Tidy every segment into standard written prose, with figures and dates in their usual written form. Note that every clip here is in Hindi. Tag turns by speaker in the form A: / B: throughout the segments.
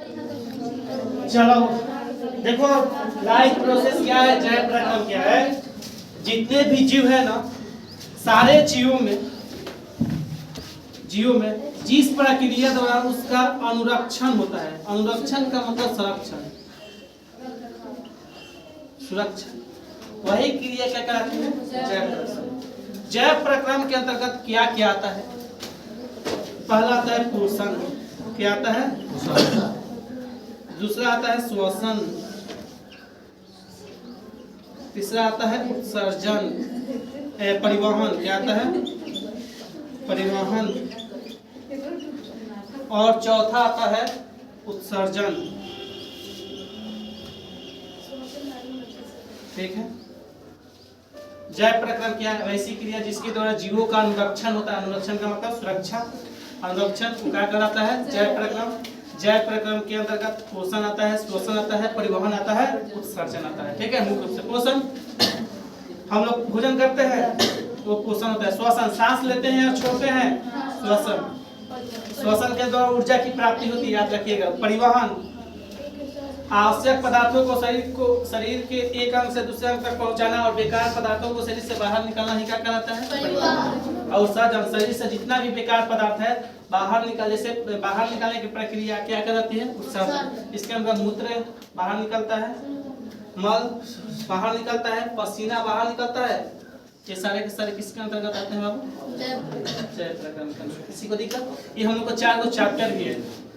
A: चलो देखो लाइफ प्रोसेस क्या है, जय प्रक्रम क्या है। जितने भी जीव है ना, सारे जीवों में जिस प्रक्रिया द्वारा उसका अनुरक्षण होता है, अनुरक्षण का मतलब संरक्षण, सुरक्षा, वही क्रिया क्या कहलाती है, जय प्रक्रम। जय प्रक्रम के अंतर्गत क्या क्या आता है? पहला आता है पोषण, क्या आता है? दूसरा आता है श्वसन, तीसरा आता है उत्सर्जन, परिवहन, क्या आता है? परिवहन, और चौथा आता है उत्सर्जन। ठीक है। जय प्रक्रम क्या है? वैसी क्रिया जिसके द्वारा जीवों का अनुरक्षण होता है। अनुरक्षण का मतलब सुरक्षा, अनुरक्षण को क्या कहलाता है? जय प्रक्रम। जय प्रक्रम के अंतर्गत पोषण आता है, श्वसन आता है, परिवहन आता है, उत्सर्जन आता है। ठीक है। मुख्य रूप से पोषण, हम लोग भोजन करते हैं वो पोषण होता है। श्वसन, सांस लेते हैं और छोड़ते हैं, श्वसन। श्वसन के द्वारा ऊर्जा की प्राप्ति होती है, याद रखिएगा। परिवहन, आवश्यक पदार्थों को शरीर के एक अंग से दूसरे अंग तक पहुंचाना और बेकार पदार्थों को शरीर से बाहर निकालना ही क्या कहलाता है? परिवहन। और उत्सर्जन, शरीर से जितना भी बेकार पदार्थ है बाहर निकाल, जैसे बाहर निकालने की प्रक्रिया क्या कहलाती है? उत्सर्जन। इसके अंदर मूत्र बाहर निकलता है, मल बाहर निकलता है, पसीना बाहर निकलता है। ये सारे के सारे किसके अंतर्गत आते हैं बाबू? जय प्रक्रम। किसी को दिक्कत? ये हम लोग को 4 चैप्टर भी है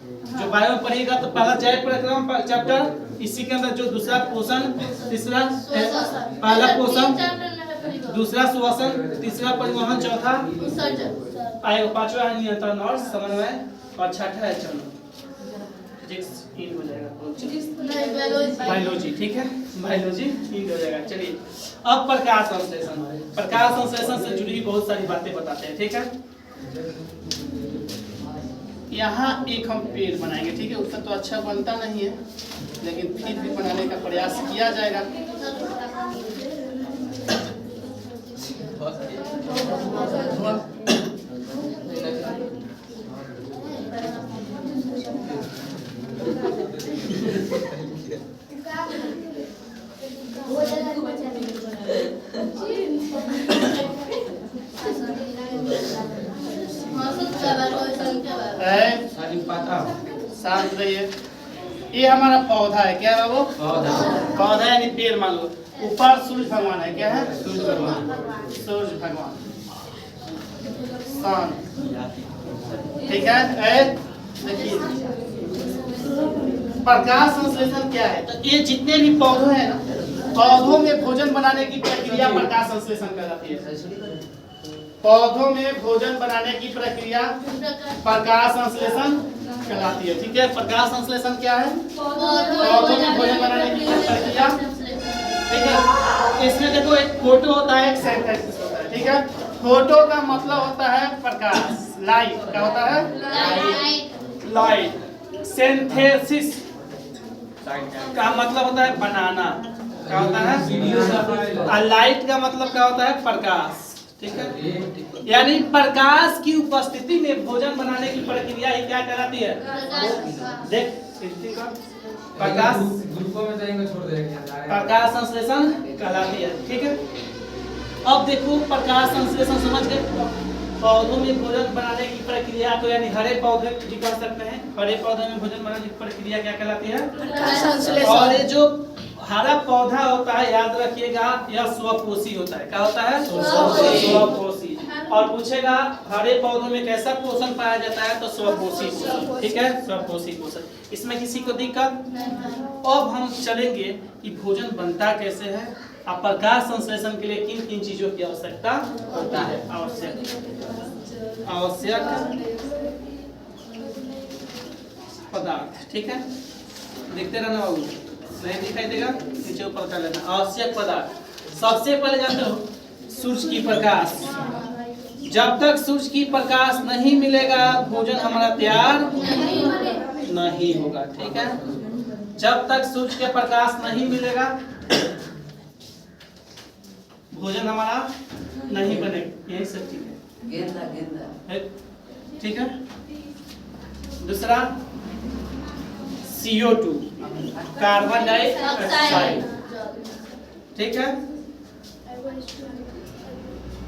A: जो बायो में पढ़िएगा। तो पहला जय प्रक्रम चैप्टर, इसी के अंदर जो दूसरा पोषण, तीसरा पहला पोषण, दूसरा श्वसन, तीसरा परिवहन, चौथा पांचवा है नियंत्रण और समन्वय, और छठा है चलन। फिजिक्स हो जाएगा, बायोलॉजी। ठीक है, बायोलॉजी हो जाएगा। चलिए अब प्रकाश संश्लेषण। प्रकाश संश्लेषण से जुड़ी बहुत सारी बातें बताते हैं। ठीक है। यहाँ एक हम पेड़ बनाएंगे। ठीक है। उसका तो अच्छा बनता नहीं है, लेकिन फिर भी बनाने का प्रयास किया जाएगा। शांत रहिए। ये हमारा पौधा है, क्या है वो? पौधा यानी पेड़ मान लो। ऊपर सूर्य भगवान है, क्या है? सूर्य भगवान सन। ठीक है। देखिए प्रकाश संश्लेषण क्या है? तो ये जितने भी पौधे हैं ना, पौधों में भोजन बनाने की प्रक्रिया प्रकाश संश्लेषण कहलाती है। पौधों में भोजन बनाने की प्रक्रिया प्रकाश संश्लेषण कहलाती है। ठीक है। प्रकाश संश्लेषण क्या है? पौधों में भोजन बनाने की प्रक्रिया। ठीक है। इसमें देखो एक फोटो होता है, एक सिंथेसिस होता है। ठीक है। फोटो का मतलब होता है प्रकाश, लाइट। क्या होता है? लाइट। सिंथेसिस का मतलब होता है बनाना। क्या होता है? और लाइट का मतलब क्या होता है? प्रकाश। ठीक है। यानी प्रकाश की उपस्थिति में भोजन बनाने की प्रक्रिया ही क्या कहलाती है? देख प्रकाश, प्रकाश संश्लेषण कहलाती है। ठीक है। अब देखो प्रकाश संश्लेषण समझ गए। पौधों में भोजन बनाने की प्रक्रिया को, यानी हरे पौधे भी कर सकते हैं। हरे पौधे में भोजन बनाने की प्रक्रिया क्या कहलाती है? प्रकाश संश्लेषण। और ये जो हरा पौधा होता है, याद रखिएगा, यह स्वपोषी होता है। क्या होता है? स्वपोषी। और पूछेगा हरे पौधों में कैसा पोषण पाया जाता है? तो स्वपोषी पोषण। ठीक है। स्वपोषी पोषण। इसमें किसी को दिक्कत? अब हम चलेंगे कि भोजन बनता कैसे है और प्रकाश संश्लेषण के लिए किन किन चीजों की आवश्यकता होता है। आवश्यक पदार्थ। ठीक है। देखते रहना बाबू, नहीं दिखाई देगा, नीचे ऊपर कर लेना। आवश्यक पदार्थ सबसे पहले जानते हो, सूर्य की प्रकाश। जब तक सूर्य की प्रकाश नहीं मिलेगा भोजन हमारा तैयार नहीं होगा। ठीक है। जब तक सूर्य के प्रकाश नहीं मिलेगा भोजन हमारा नहीं बनेगा। यही सब ठीक है। गेंदा। ठीक है। दूसरा CO2 कार्बन डाइऑक्साइड, ठीक है।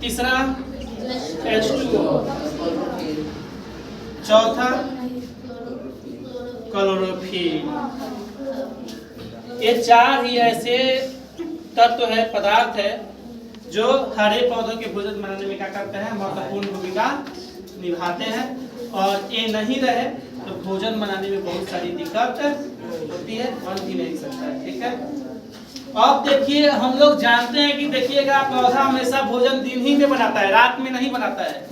A: तीसरा H2O, चौथा क्लोरोफिल। ये चार ही ऐसे तत्व है, पदार्थ है जो हरे पौधों के भोजन बनाने में क्या करते हैं, महत्वपूर्ण भूमिका निभाते हैं। और ये नहीं रहे तो भोजन बनाने में बहुत सारी दिक्कत होती है, बन भी नहीं सकता है, ठीक है। अब देखिए हम लोग जानते हैं कि देखिएगा पौधा हमेशा भोजन दिन ही में बनाता है, रात में नहीं बनाता है,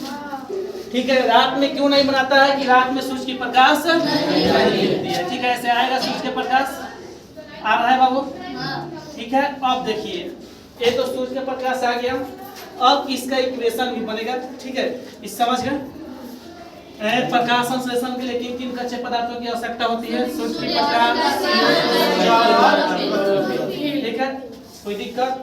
A: ठीक है। रात में क्यों नहीं बनाता है कि रात में सूरज की प्रकाश नहीं मिलती है, ठीक है। ऐसे आएगा सूरज के प्रकाश, आ रहा है बाबू, ठीक है। अब देखिए ये तो सूरज का प्रकाश आ गया, अब इसका इक्वेशन भी बनेगा, ठीक है। इस समझ गए, प्रकाश संश्लेषण के लिए किन किन कच्चे पदार्थों की आवश्यकता होती है, सूरज की प्रकाश, ठीक है। कोई दिक्कत?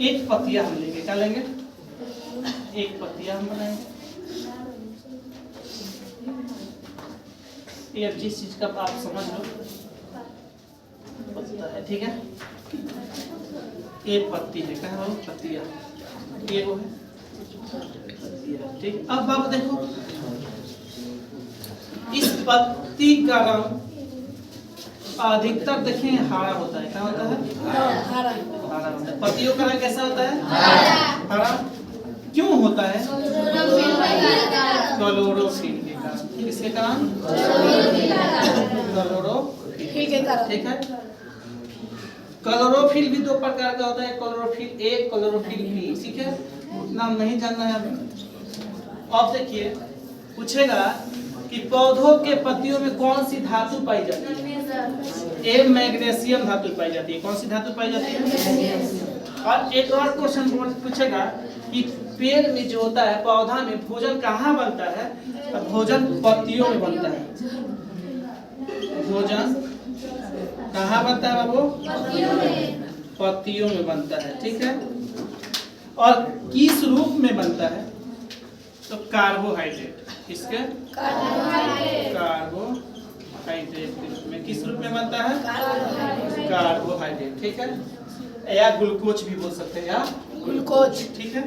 A: एक पत्तिया हम लेंगे, क्या लेंगे, एक पत्तिया हम बनाएंगे। ये जिस चीज का आप समझ लो पत्ता है, ठीक है। एक पत्ती है, क्या है पत्तिया, ये वो है पत्तिया, ठीक। अब बाबू देखो इस पत्ती का रंग अधिकतर देखें हरा होता है, क्या होता है, हरा होता है। पत्तियों का रंग कैसा होता है, हरा। क्यों होता है, क्लोरोफिल के कारण। किसके कारण, क्लोरोफिल के कारण, ठीक है। क्लोरोफिल भी दो प्रकार का होता है, क्लोरोफिल ए, क्लोरोफिल बी, ठीक है। नाम नहीं जानना है अब देखिए पूछेगा कि पौधों के पत्तियों में कौन सी धातु पाई जाती है, ए मैग्नीशियम धातु पाई जाती है। कौन सी धातु पाई जाती है? और एक और क्वेश्चन पूछेगा कि पेड़ में जो होता है, पौधा में भोजन कहाँ बनता है, तो भोजन पत्तियों में बनता है। भोजन कहाँ बनता है बाबू, पत्तियों में बनता है, ठीक है। और किस रूप में बनता है, तो कार्बोहाइड्रेट, किसके, कार्बोहाइड्रेट के रूप में। किस रूप में बनता है, कार्बोहाइड्रेट, ठीक है। या ग्लूकोज भी बोल सकते हैं, या ग्लूकोज, ठीक है।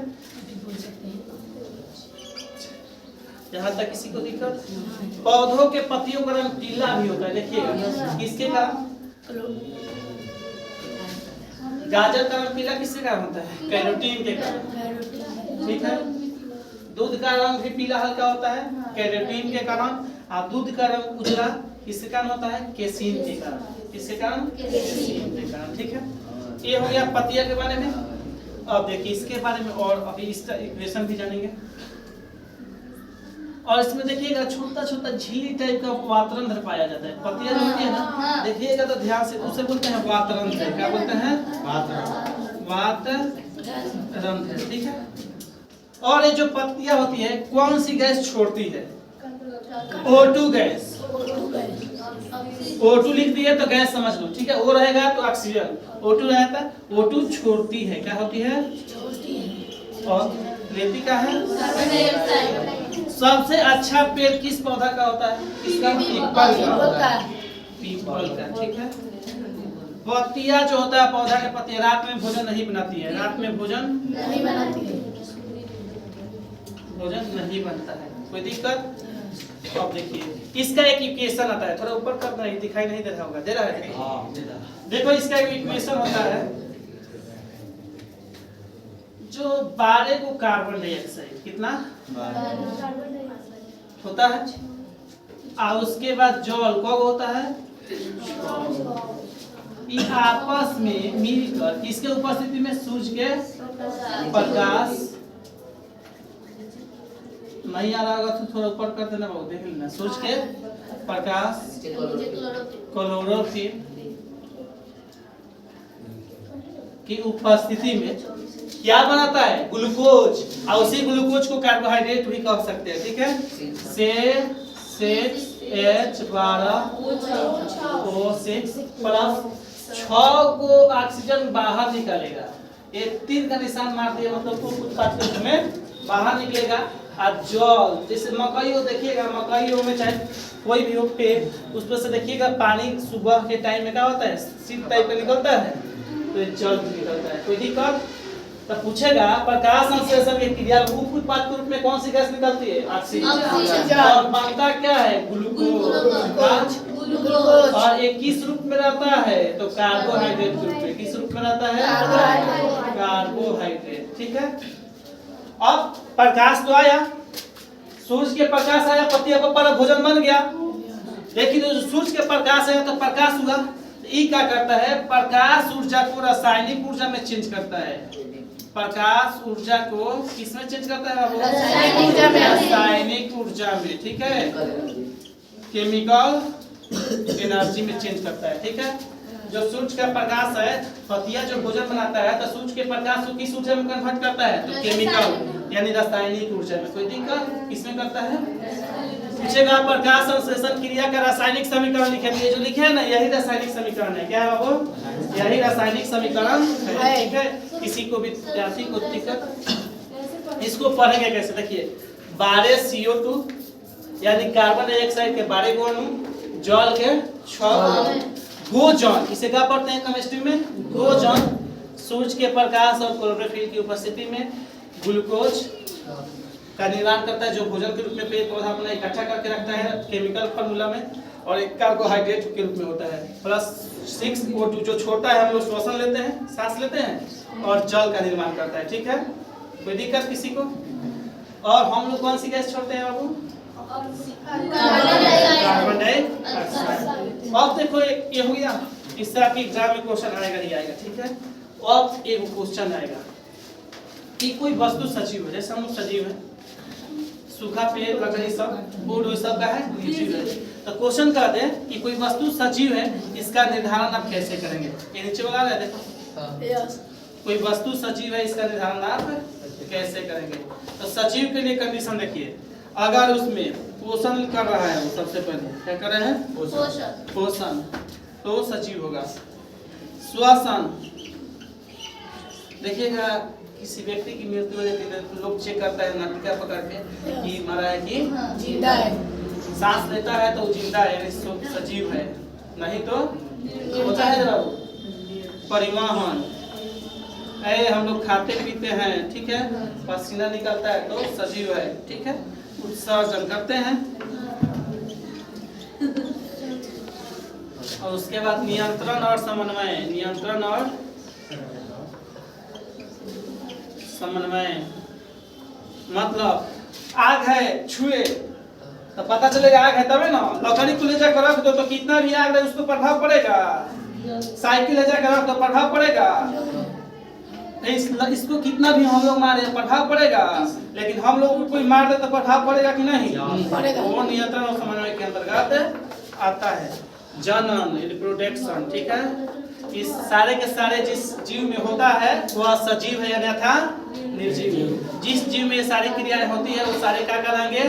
A: यहाँ तक किसी को दिक्कत? पौधों के पत्तियों का रंग पीला भी होता है, देखिएगा किसके कारण, गाजर का रंग पीला किसके कारण होता है, कैरोटीन के कारण, ठीक है। दूध का रंग भी पीला हल्का होता है कैरोटीन के कारण, और दूध का रंग उजला किसके कारण होता है, केसीन के कारण। किसके कारण, केसीन के कारण, ठीक है। ये हो गया पत्तियां के बारे में। अब देखिए इसके बारे में और अभी इसका इक्वेशन भी जानेंगे। और इसमें देखिएगा छोटा छोटा झिल्ली टाइप का वातरंध्र पाया जाता है। पत्तियां जो होती है ना, देखिएगा तो ध्यान से, उसे बोलते हैं वातरंध्र। क्या बोलते हैं, वातरंध्र, ठीक है। और ये जो पत्तियां होती है कौन सी गैस छोड़ती है, O2 गैस। O2 लिख दिए तो गैस समझ लो, ठीक है। O रहेगा तो ऑक्सीजन, O2 रहता है, O2 छोड़ती है, क्या होती है, और लेती का है। सबसे अच्छा पेड़ किस पौधा का होता है, इसका पीपल का होता है, पीपल का, ठीक है। पत्तियां जो होता है पौधा के पत्तियां रात में भोजन नहीं बनाती है, रात में भोजन नहीं बनाती है, भोजन नहीं बनता है। कोई दिक्कत? अब देखिए इसका एक इक्वेशन आता है, थोड़ा ऊपर करना है, दिखाई नहीं दे रहा होगा, दे रहा है, हाँ, देखो इसका एक इक्वेशन होता है जो 12 को कार्बन डाइऑक्साइड, कितना होता है, और उसके बाद जल कब होता है, ये आपस में मिलकर किसके उपस्थिति में, सूरज के प्रकाश, नहीं आ रहा होगा तो थोड़ा ऊपर कर देना बाबू, देख लेना। सूरज के प्रकाश, क्लोरोफिल की उपस्थिति में क्या बनाता है, ग्लूकोज, और उसी ग्लूकोज को कार्बोहाइड्रेट भी कह सकते हैं, ठीक है। H12O6 प्लस 6 को ऑक्सीजन बाहर निकालेगा। ये तीर का निशान मार दिया मतलब कुछ उत्पाद के रूप में बाहर निकलेगा। और जल जैसे मकई हो, देखिएगा मकई हो में चाहे कोई भी हो पेड़, उस पर से देखिएगा पानी सुबह के टाइम में क्या होता है, सीध टाइप का निकलता है, तो ये जल निकलता है। कोई दिक्कत? तो पूछेगा प्रकाश संश्लेषण की क्रिया उप उत्पाद के रूप में कौन सी गैस निकलती है? ऑक्सीजन। और बनता क्या है? ग्लूकोज। और ये किस रूप में रहता है? तो कार्बोहाइड्रेट के रूप में। किस रूप में रहता है? कार्बोहाइड्रेट। ठीक है। अब प्रकाश तो आया, सूरज के प्रकाश आया, पत्तियों पर भोजन बन गया। लेकिन जो सूरज के प्रकाश है तो प्रकाश हुआ, ये क्या करता है? प्रकाश ऊर्जा को रासायनिक ऊर्जा में चेंज करता है। प्रकाश ऊर्जा को किस में चेंज करता है? रासायनिक ऊर्जा में। ठीक है, केमिकल एनर्जी में चेंज करता है। ठीक है। जो सूरज का प्रकाश है, पत्तियां जो भोजन बनाता है तो सूरज के प्रकाश को किस ऊर्जा में कन्वर्ट करता है? तो केमिकल यानी रासायनिक ऊर्जा में। कोई दिक्कत? किसमें करता है? पूछेगा प्रकाश संश्लेषण क्रिया का रासायनिक समीकरण लिखे। ये जो लिखे है ना, यही रासायनिक समीकरण है। क्या है बाबू? यही रासायनिक समीकरण है। ठीक है। किसी को भी विद्यार्थी को दिक्कत, इसको पढ़ेंगे कैसे? देखिए 12 CO2 यानी कार्बन डाइऑक्साइड के 12 गो अणु, जल के 6 गोजन, इसे क्या पढ़ते हैं केमिस्ट्री में? गोजन। सूरज के प्रकाश और क्लोरोफिल की उपस्थिति में ग्लूकोज का निर्माण करता है, जो भोजन के रूप में पेड़ पौधा अपना इकट्ठा करके रखता है केमिकल फार्मूला में, और एक कार्बोहाइड्रेट के रूप में होता है। प्लस 6O2 जो छोटा है, हम लोग श्वसन लेते हैं, सांस लेते हैं, और जल का निर्माण करता है। ठीक है। कोई दिक्कत किसी को? और हम लोग कौन सी गैस छोड़ते हैं बाबू? Carbon dioxide. अब देखो ये हो गया, इससे आपके एग्जाम में क्वेश्चन आएगा ही आएगा। ठीक है। अब एक क्वेश्चन आएगा कि कोई वस्तु सजीव है, जैसे हम लोग सजीव है, सूखा पेड़ लकड़ी सब बोर्ड वो सब का है निर्जीव है। तो क्वेश्चन कर दे कि कोई वस्तु सजीव है, इसका निर्धारण आप कैसे करेंगे? ये नीचे वाला है देखो, कोई वस्तु सजीव है, इसका निर्धारण आप कैसे करेंगे? तो सजीव के लिए कंडीशन देखिए, अगर उसमें पोषण कर रहा है, वो सबसे पहले क्या कर रहे हैं? पोषण, तो सजीव होगा। श्वसन, देखिएगा किसी व्यक्ति की मृत्यु हो जाती है तो लोग चेक करता है नाटिका पकड़ के कि मरा है कि जिंदा है। सांस लेता है तो जिंदा है यानी सजीव है, नहीं तो होता है जरा। परिवहन, हम लोग खाते पीते हैं, ठीक है, पसीना निकलता है तो सजीव है। ठीक है। उत्सर्जन करते हैं, और उसके बाद नियंत्रण और समन्वय। नियंत्रण और समन्वय मतलब आग है, छुए तो पता चलेगा आग है, तभी ना। लकड़ी को ले जाकर रख दो तो कितना भी आग है उसको प्रभाव पड़ेगा। साइकिल ले जाकर रख दो प्रभाव पड़ेगा। इसको कितना भी हम लोग मारे प्रभाव पड़ेगा, लेकिन हम लोग कोई मार दे तो प्रभाव पड़ेगा कि नहीं? वो नियंत्रण और समन्वय के अंतर्गत आता है। जनन, रिप्रोडक्शन। ठीक है। इस सारे के सारे जिस जीव में होता है वह सजीव है अन्यथा निर्जीव। जिस जीव में ये सारी क्रियाएं होती है वो सारे क्या कहलाएंगे?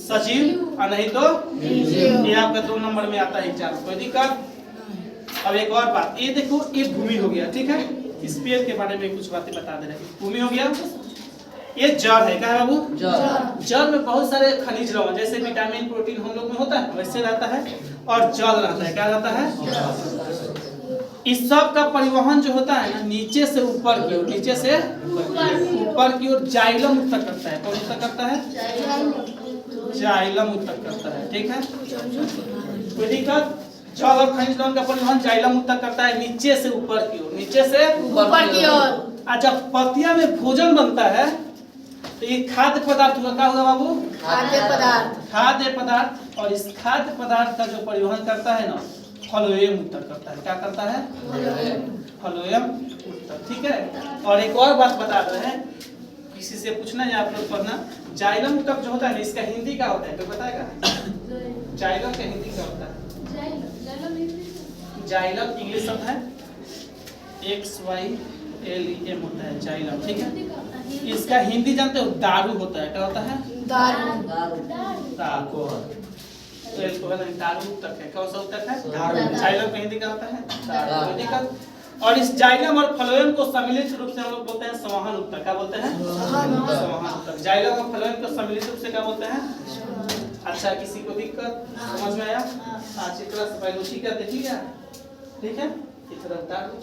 A: सजीव, और नहीं तो निर्जीव। ये आपका 2 नंबर में आता है एग्जाम। कोई दिक्कत? अब एक और बात, ये देखो, ये भूमि हो गया। ठीक है। इस पेड़ के बारे में कुछ बातें बता दे रहे हैं। भूमि हो गया, ये जड़ है। क्या है बाबू? जड़ में बहुत सारे खनिज लवण, जैसे विटामिन प्रोटीन हम लोग में होता है वैसे रहता है, और जल रहता है। क्या रहता है? इस सब का परिवहन जो होता है ना, नीचे से ऊपर की ओर, नीचे से ऊपर की ओर जाइलम उत्तक करता है। कौन उत्तक करता है? जाइलम उत्तक करता है। ठीक है। कोई दिक्कत? जल और खनिज लवण का परिवहन जाइलम उत्तक करता है नीचे से ऊपर की ओर, नीचे से ऊपर की ओर। और जब पत्तियां में भोजन बनता है तो ये खाद्य पदार्थ हुआ। क्या हुआ बाबू? खाद्य पदार्थ। खाद्य पदार्थ, और इस खाद्य पदार्थ का जो परिवहन करता है ना, फ्लोएम उत्तक करता है। क्या करता है? फ्लोएम उत्तक। ठीक है। और एक और बात बता रहे हैं, किसी से पूछना है आप लोग पढ़ना, जाइलम उत्तक जो होता है ना, इसका हिंदी क्या होता है? कोई बताएगा? जाइलम का हिंदी क्या होता है? जाइलम इंग्लिश शब्द है, XYLEM होता है जाइलम। ठीक है। इसका हिंदी जानते हो? दारू होता है। क्या होता है? दारू। 12 को है ना दारू तक है। कौन सा उत्तक है?
B: दारू।
A: जाइलम कहीं दिखा होता है दारू, कोई दिक्कत। और इस जाइलम और फ्लोएम को सम्मिलित रूप से हम लोग बोलते हैं संवहन उत्तक। क्या बोलते हैं? संवहन उत्तक। जाइलम और फ्लोएम को सम्मिलित रूप से क्या बोलते हैं? अच्छा, किसी को दिक्कत समझ में आया? अच्छी तरह से पहले उसी का देखिएगा, ठीक है? इस तरह उतार दो।